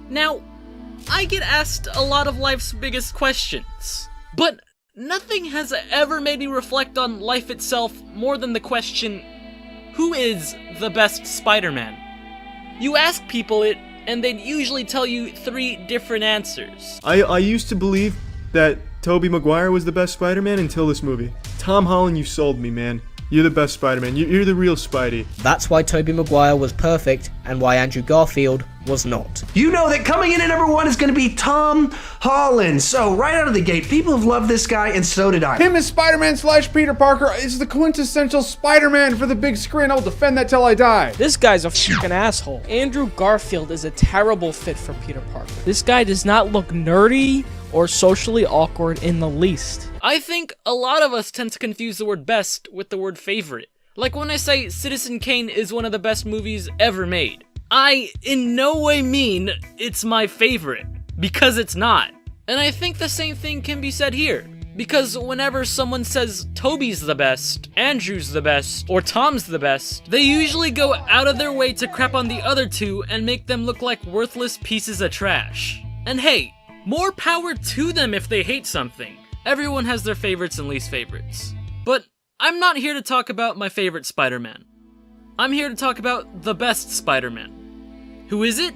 Now, I get asked a lot of life's biggest questions, but nothing has ever made me reflect on life itself more than the question, who is the best Spider-Man? You ask people it, and they'd usually tell you 3 different answers. I used to believe that Tobey Maguire was the best Spider-Man until this movie. Tom Holland, you sold me, man. You're the best Spider-Man. You're the real Spidey. That's why Tobey Maguire was perfect, and why Andrew Garfield was not. You know that coming in at number 1 is going to be Tom Holland. So right out of the gate, people have loved this guy, and so did I. Him as Spider-Man / Peter Parker is the quintessential Spider-Man for the big screen. I'll defend that till I die. This guy's a fucking asshole. Andrew Garfield is a terrible fit for Peter Parker. This guy does not look nerdy or socially awkward in the least. I think a lot of us tend to confuse the word best with the word favorite. Like when I say Citizen Kane is one of the best movies ever made. I in no way mean it's my favorite, because it's not. And I think the same thing can be said here, because whenever someone says Tobey's the best, Andrew's the best, or Tom's the best, they usually go out of their way to crap on the other 2 and make them look like worthless pieces of trash. And hey, more power to them if they hate something. Everyone has their favorites and least favorites. But I'm not here to talk about my favorite Spider-Man. I'm here to talk about the best Spider-Man. Who is it?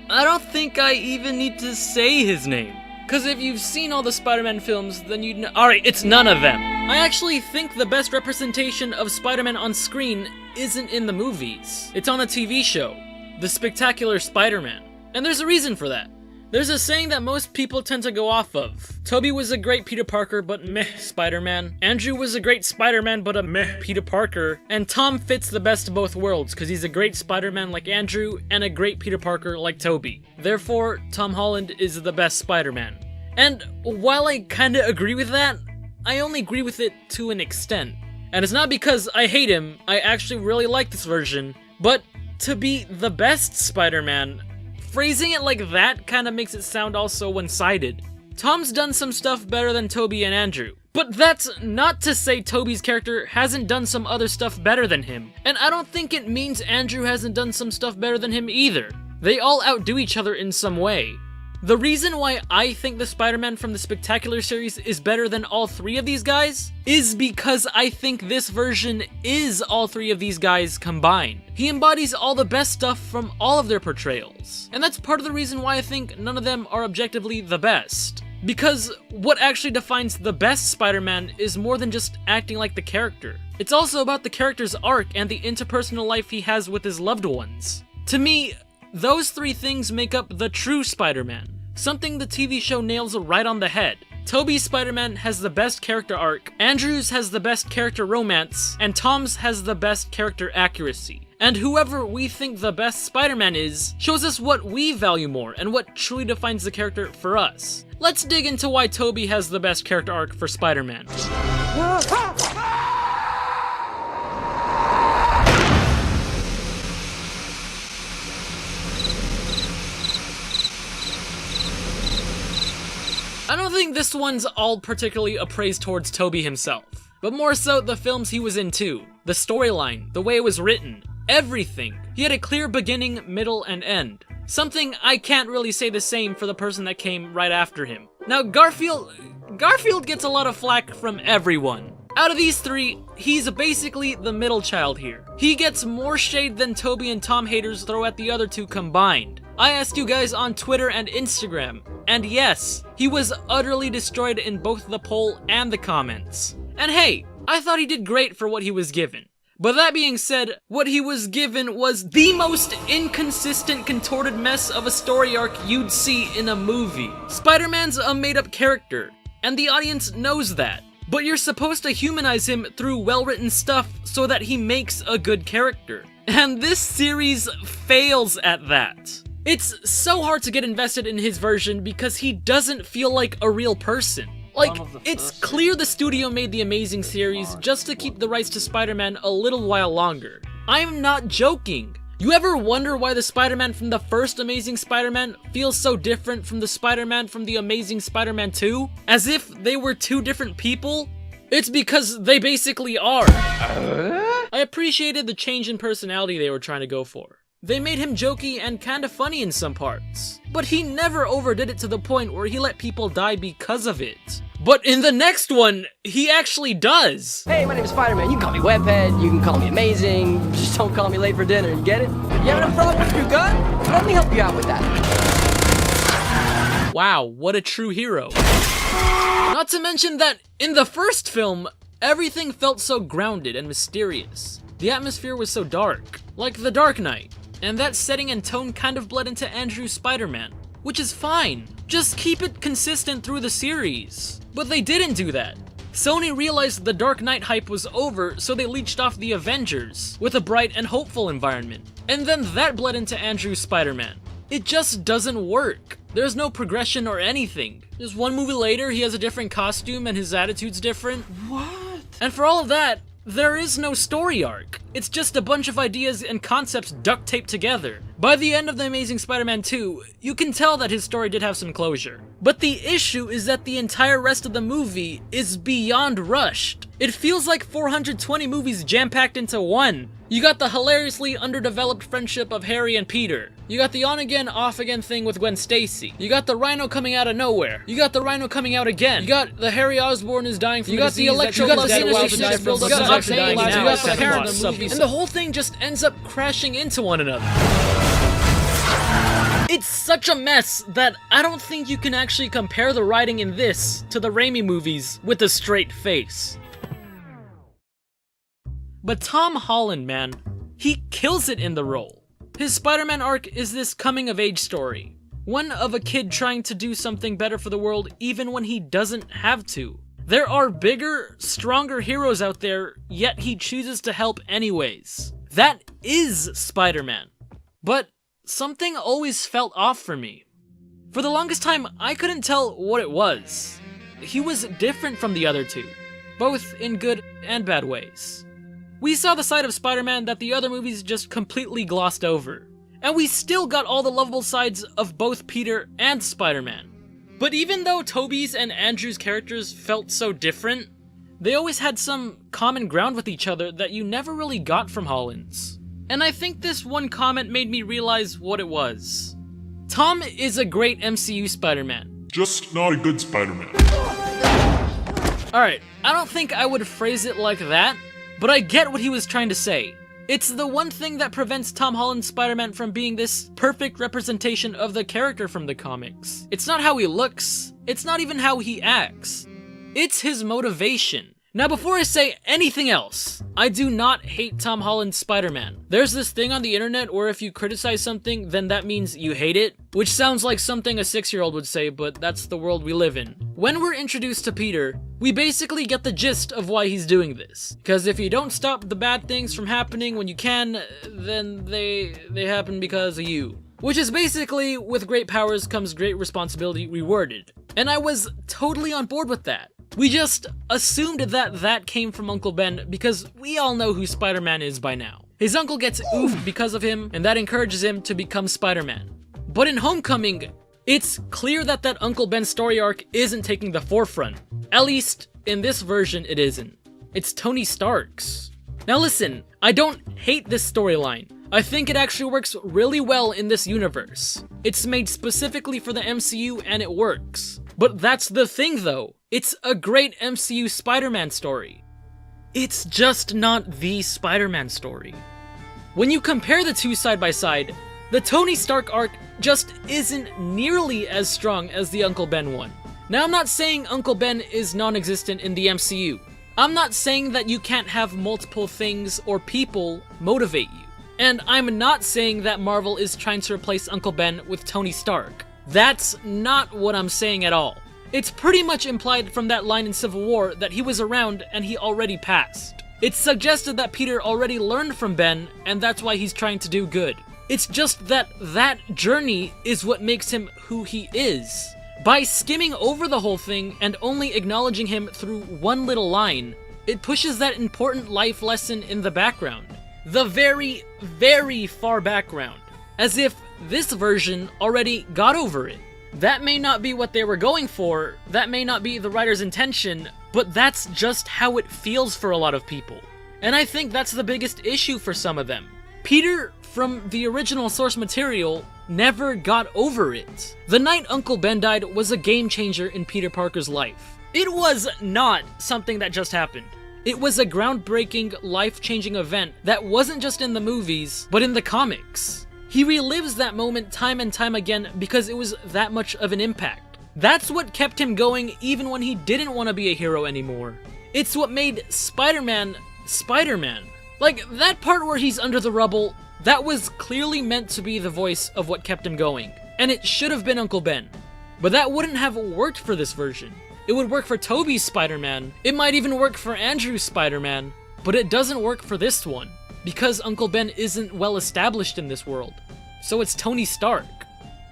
I don't think I even need to say his name. Cause if you've seen all the Spider-Man films, then you'd know— Alright, it's none of them. I actually think the best representation of Spider-Man on screen isn't in the movies. It's on a TV show, The Spectacular Spider-Man. And there's a reason for that. There's a saying that most people tend to go off of. Tobey was a great Peter Parker, but meh Spider-Man. Andrew was a great Spider-Man, but a meh Peter Parker. And Tom fits the best of both worlds, because he's a great Spider-Man like Andrew, and a great Peter Parker like Tobey. Therefore, Tom Holland is the best Spider-Man. And while I kinda agree with that, I only agree with it to an extent. And it's not because I hate him, I actually really like this version, but to be the best Spider-Man, phrasing it like that kinda makes it sound all so one-sided. Tom's done some stuff better than Tobey and Andrew. But that's not to say Tobey's character hasn't done some other stuff better than him. And I don't think it means Andrew hasn't done some stuff better than him either. They all outdo each other in some way. The reason why I think the Spider-Man from the Spectacular series is better than all 3 of these guys is because I think this version is all 3 of these guys combined. He embodies all the best stuff from all of their portrayals. And that's part of the reason why I think none of them are objectively the best. Because what actually defines the best Spider-Man is more than just acting like the character. It's also about the character's arc and the interpersonal life he has with his loved ones. To me, those 3 things make up the true Spider-Man. Something the TV show nails right on the head. Tobey's Spider-Man has the best character arc, Andrew's has the best character romance, and Tom's has the best character accuracy. And whoever we think the best Spider-Man is, shows us what we value more and what truly defines the character for us. Let's dig into why Tobey has the best character arc for Spider-Man. I don't think this one's all particularly a praise towards Tobey himself, but more so the films he was in too, the storyline, the way it was written, everything. He had a clear beginning, middle, and end. Something I can't really say the same for the person that came right after him. Now Garfield gets a lot of flack from everyone. Out of these 3, he's basically the middle child here. He gets more shade than Tobey and Tom haters throw at the other 2 combined. I asked you guys on Twitter and Instagram, and yes, he was utterly destroyed in both the poll and the comments. And hey, I thought he did great for what he was given. But that being said, what he was given was the most inconsistent, contorted mess of a story arc you'd see in a movie. Spider-Man's a made-up character, and the audience knows that. But you're supposed to humanize him through well-written stuff so that he makes a good character. And this series fails at that. It's so hard to get invested in his version because he doesn't feel like a real person. Like, it's clear the studio made the Amazing series just to keep the rights to Spider-Man a little while longer. I'm not joking. You ever wonder why the Spider-Man from the first Amazing Spider-Man feels so different from the Spider-Man from the Amazing Spider-Man 2? As if they were 2 different people? It's because they basically are. I appreciated the change in personality they were trying to go for. They made him jokey and kinda funny in some parts, but he never overdid it to the point where he let people die because of it. But in the next one, he actually does! Hey, my name is Spider-Man. You can call me Webhead, you can call me Amazing, just don't call me late for dinner, you get it? You having a problem with your gun? Let me help you out with that. Wow, what a true hero. Not to mention that in the first film, everything felt so grounded and mysterious. The atmosphere was so dark, like The Dark Knight, and that setting and tone kind of bled into Andrew's Spider-Man, which is fine. Just keep it consistent through the series. But they didn't do that. Sony realized the Dark Knight hype was over, so they leeched off the Avengers with a bright and hopeful environment. And then that bled into Andrew's Spider-Man. It just doesn't work. There's no progression or anything. Just one movie later, he has a different costume and his attitude's different. What? And for all of that, there is no story arc. It's just a bunch of ideas and concepts duct taped together. By the end of The Amazing Spider-Man 2, you can tell that his story did have some closure. But the issue is that the entire rest of the movie is beyond rushed. It feels like 420 movies jam-packed into one. You got the hilariously underdeveloped friendship of Harry and Peter. You got the on-again, off-again thing with Gwen Stacy. You got the Rhino coming out of nowhere. You got the Rhino coming out again. You got the Harry Osborn is dying from You the got disease. the Electro You got the love that Sinister Wilder Six died build from up. You got Octopus the dying Octavius. now. You got the Second parents. one. And the whole thing just ends up crashing into one another. It's such a mess that I don't think you can actually compare the writing in this to the Raimi movies with a straight face. But Tom Holland, man, he kills it in the role. His Spider-Man arc is this coming-of-age story. One of a kid trying to do something better for the world even when he doesn't have to. There are bigger, stronger heroes out there, yet he chooses to help anyways. That is Spider-Man. But something always felt off for me. For the longest time, I couldn't tell what it was. He was different from the other two, both in good and bad ways. We saw the side of Spider-Man that the other movies just completely glossed over. And we still got all the lovable sides of both Peter and Spider-Man. But even though Tobey's and Andrew's characters felt so different, they always had some common ground with each other that you never really got from Holland's. And I think this one comment made me realize what it was. Tom is a great MCU Spider-Man. Just not a good Spider-Man. Alright, I don't think I would phrase it like that, but I get what he was trying to say. It's the one thing that prevents Tom Holland's Spider-Man from being this perfect representation of the character from the comics. It's not how he looks, it's not even how he acts. It's his motivation. Now before I say anything else, I do not hate Tom Holland's Spider-Man. There's this thing on the internet where if you criticize something, then that means you hate it, which sounds like something a 6-year-old would say, but that's the world we live in. When we're introduced to Peter, we basically get the gist of why he's doing this. Because if you don't stop the bad things from happening when you can, then they happen because of you. Which is basically, with great powers comes great responsibility rewarded. And I was totally on board with that. We just assumed that that came from Uncle Ben because we all know who Spider-Man is by now. His uncle gets oofed because of him, and that encourages him to become Spider-Man. But in Homecoming, it's clear that that Uncle Ben story arc isn't taking the forefront. At least, in this version, it isn't. It's Tony Stark's. Now listen, I don't hate this storyline. I think it actually works really well in this universe. It's made specifically for the MCU and it works. But that's the thing though. It's a great MCU Spider-Man story. It's just not the Spider-Man story. When you compare the two side by side, the Tony Stark arc just isn't nearly as strong as the Uncle Ben one. Now I'm not saying Uncle Ben is non-existent in the MCU. I'm not saying that you can't have multiple things or people motivate you. And I'm not saying that Marvel is trying to replace Uncle Ben with Tony Stark. That's not what I'm saying at all. It's pretty much implied from that line in Civil War that he was around and he already passed. It's suggested that Peter already learned from Ben and that's why he's trying to do good. It's just that that journey is what makes him who he is. By skimming over the whole thing and only acknowledging him through one little line, it pushes that important life lesson in the background. The very, very far background. As if this version already got over it. That may not be what they were going for, that may not be the writer's intention, but that's just how it feels for a lot of people. And I think that's the biggest issue for some of them. Peter, from the original source material, never got over it. The night Uncle Ben died was a game changer in Peter Parker's life. It was not something that just happened. It was a groundbreaking, life-changing event that wasn't just in the movies, but in the comics. He relives that moment time and time again because it was that much of an impact. That's what kept him going even when he didn't want to be a hero anymore. It's what made Spider-Man, Spider-Man. Like, that part where he's under the rubble, that was clearly meant to be the voice of what kept him going. And it should have been Uncle Ben. But that wouldn't have worked for this version. It would work for Tobey's Spider-Man, it might even work for Andrew's Spider-Man, but it doesn't work for this one, because Uncle Ben isn't well established in this world. So it's Tony Stark.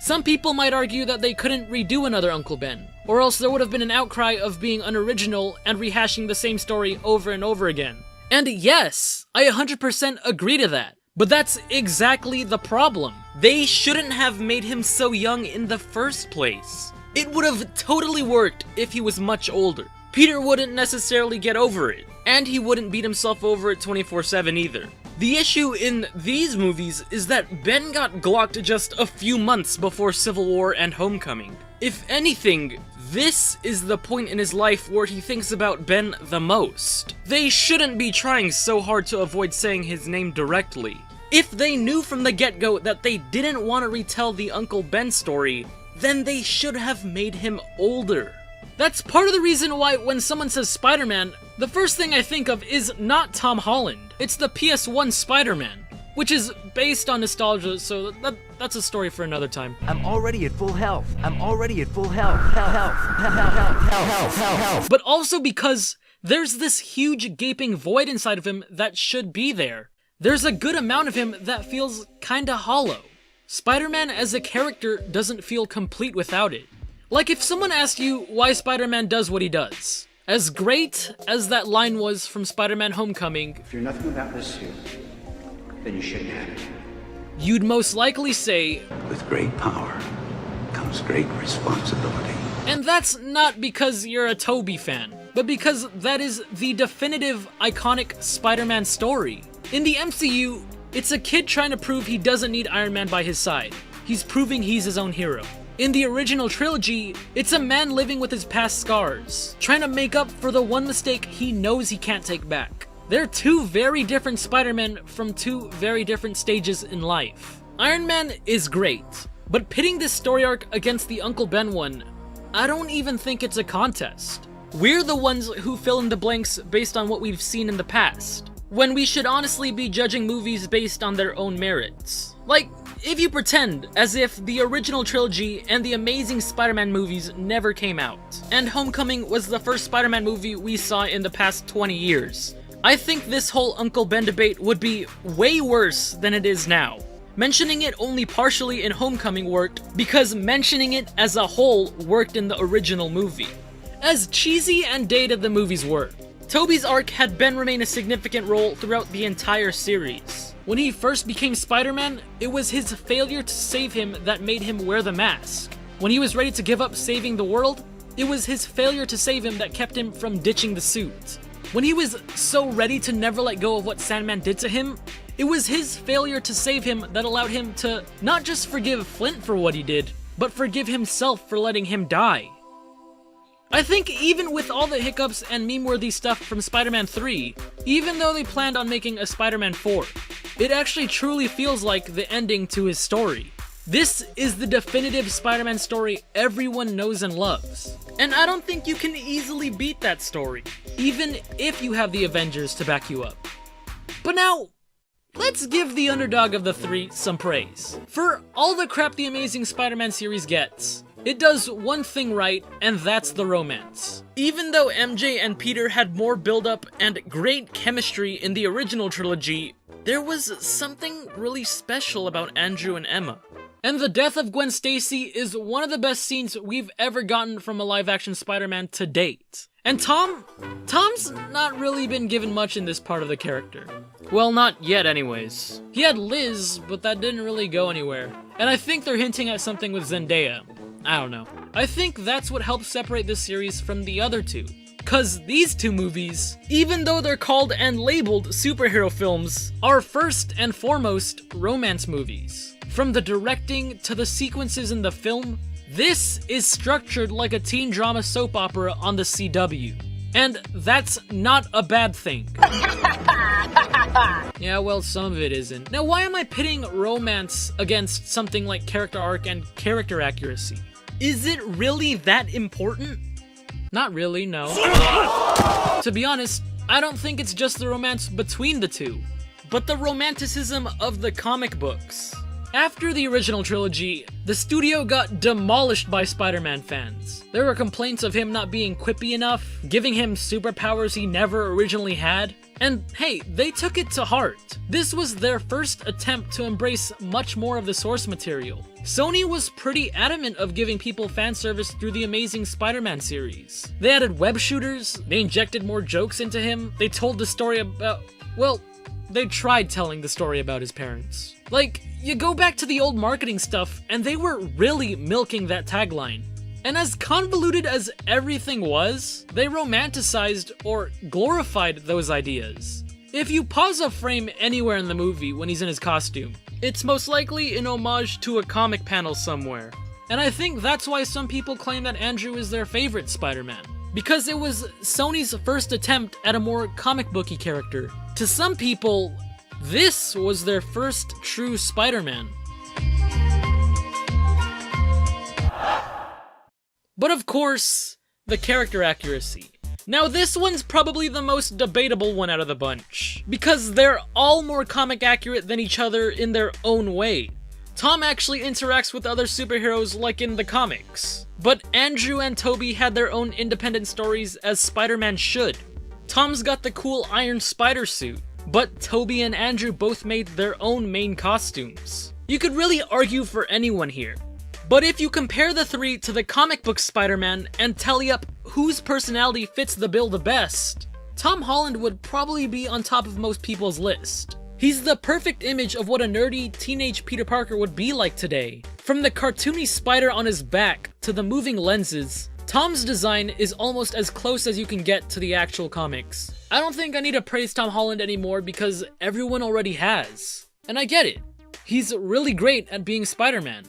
Some people might argue that they couldn't redo another Uncle Ben, or else there would have been an outcry of being unoriginal and rehashing the same story over and over again. And yes, I 100% agree to that. But that's exactly the problem. They shouldn't have made him so young in the first place. It would have totally worked if he was much older. Peter wouldn't necessarily get over it, and he wouldn't beat himself over it 24/7 either. The issue in these movies is that Ben got glocked just a few months before Civil War and Homecoming. If anything, this is the point in his life where he thinks about Ben the most. They shouldn't be trying so hard to avoid saying his name directly. If they knew from the get-go that they didn't want to retell the Uncle Ben story, then they should have made him older. That's part of the reason why when someone says Spider-Man, the first thing I think of is not Tom Holland. It's the PS1 Spider-Man, which is based on nostalgia, so that's a story for another time. I'm already at full health. I'm already at full health. Health. But also because there's this huge gaping void inside of him that should be there. There's a good amount of him that feels kinda hollow. Spider-Man as a character doesn't feel complete without it. Like if someone asked you why Spider-Man does what he does, as great as that line was from Spider-Man Homecoming, if you're nothing without this suit, then you shouldn't have it. You'd most likely say, with great power comes great responsibility. And that's not because you're a Tobey fan, but because that is the definitive, iconic Spider-Man story. In the MCU, it's a kid trying to prove he doesn't need Iron Man by his side. He's proving he's his own hero. In the original trilogy, it's a man living with his past scars, trying to make up for the one mistake he knows he can't take back. They're two very different Spider-Men from two very different stages in life. Iron Man is great, but pitting this story arc against the Uncle Ben one, I don't even think it's a contest. We're the ones who fill in the blanks based on what we've seen in the past, when we should honestly be judging movies based on their own merits. Like, if you pretend as if the original trilogy and the Amazing Spider-Man movies never came out, and Homecoming was the first Spider-Man movie we saw in the past 20 years, I think this whole Uncle Ben debate would be way worse than it is now. Mentioning it only partially in Homecoming worked because mentioning it as a whole worked in the original movie. As cheesy and dated the movies were, Tobey's arc had Ben remain a significant role throughout the entire series. When he first became Spider-Man, it was his failure to save him that made him wear the mask. When he was ready to give up saving the world, it was his failure to save him that kept him from ditching the suit. When he was so ready to never let go of what Sandman did to him, it was his failure to save him that allowed him to not just forgive Flint for what he did, but forgive himself for letting him die. I think even with all the hiccups and meme-worthy stuff from Spider-Man 3, even though they planned on making a Spider-Man 4, it actually truly feels like the ending to his story. This is the definitive Spider-Man story everyone knows and loves. And I don't think you can easily beat that story, even if you have the Avengers to back you up. But now, let's give the underdog of the three some praise. For all the crap the Amazing Spider-Man series gets, it does one thing right, and that's the romance. Even though MJ and Peter had more build-up and great chemistry in the original trilogy, there was something really special about Andrew and Emma. And the death of Gwen Stacy is one of the best scenes we've ever gotten from a live-action Spider-Man to date. And Tom's not really been given much in this part of the character. Well, not yet anyways. He had Liz, but that didn't really go anywhere. And I think they're hinting at something with Zendaya. I don't know. I think that's what helps separate this series from the other two. Because these two movies, even though they're called and labeled superhero films, are first and foremost romance movies. From the directing to the sequences in the film, this is structured like a teen drama soap opera on the CW. And that's not a bad thing. Yeah, well, some of it isn't. Now, why am I pitting romance against something like character arc and character accuracy? Is it really that important? Not really, no. To be honest, I don't think it's just the romance between the two, but the romanticism of the comic books. After the original trilogy, the studio got demolished by Spider-Man fans. There were complaints of him not being quippy enough, giving him superpowers he never originally had, and hey, they took it to heart. This was their first attempt to embrace much more of the source material. Sony was pretty adamant of giving people fan service through the Amazing Spider-Man series. They added web shooters, they injected more jokes into him, they told the story about, well, they tried telling the story about his parents. Like, you go back to the old marketing stuff, and they were really milking that tagline. And as convoluted as everything was, they romanticized or glorified those ideas. If you pause a frame anywhere in the movie when he's in his costume, it's most likely an homage to a comic panel somewhere. And I think that's why some people claim that Andrew is their favorite Spider-Man. Because it was Sony's first attempt at a more comic booky character. To some people, this was their first true Spider-Man. But of course, the character accuracy. Now this one's probably the most debatable one out of the bunch, because they're all more comic accurate than each other in their own way. Tom actually interacts with other superheroes like in the comics, but Andrew and Tobey had their own independent stories as Spider-Man should. Tom's got the cool Iron Spider suit, but Tobey and Andrew both made their own main costumes. You could really argue for anyone here. But if you compare the three to the comic book Spider-Man and tally up whose personality fits the bill the best, Tom Holland would probably be on top of most people's list. He's the perfect image of what a nerdy teenage Peter Parker would be like today. From the cartoony spider on his back to the moving lenses, Tom's design is almost as close as you can get to the actual comics. I don't think I need to praise Tom Holland anymore because everyone already has. And I get it. He's really great at being Spider-Man.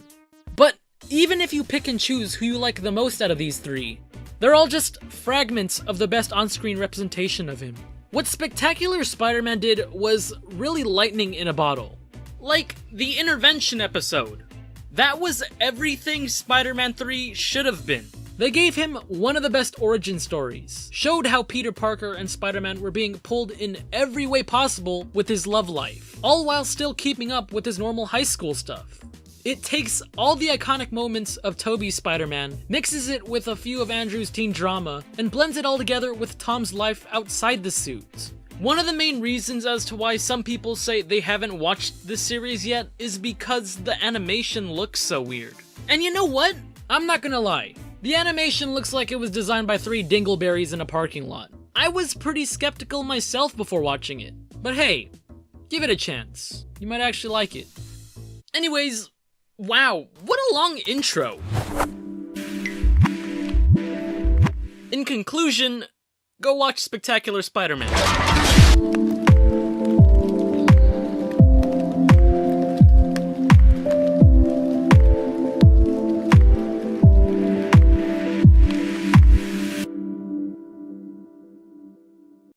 But even if you pick and choose who you like the most out of these three, they're all just fragments of the best on-screen representation of him. What Spectacular Spider-Man did was really lightning in a bottle. Like the intervention episode. That was everything Spider-Man 3 should have been. They gave him one of the best origin stories, showed how Peter Parker and Spider-Man were being pulled in every way possible with his love life, all while still keeping up with his normal high school stuff. It takes all the iconic moments of Tobey's Spider-Man, mixes it with a few of Andrew's teen drama, and blends it all together with Tom's life outside the suit. One of the main reasons as to why some people say they haven't watched this series yet is because the animation looks so weird. And you know what? I'm not gonna lie. The animation looks like it was designed by 3 dingleberries in a parking lot. I was pretty skeptical myself before watching it. But hey, give it a chance. You might actually like it. Anyways, wow, what a long intro. In conclusion, go watch Spectacular Spider-Man.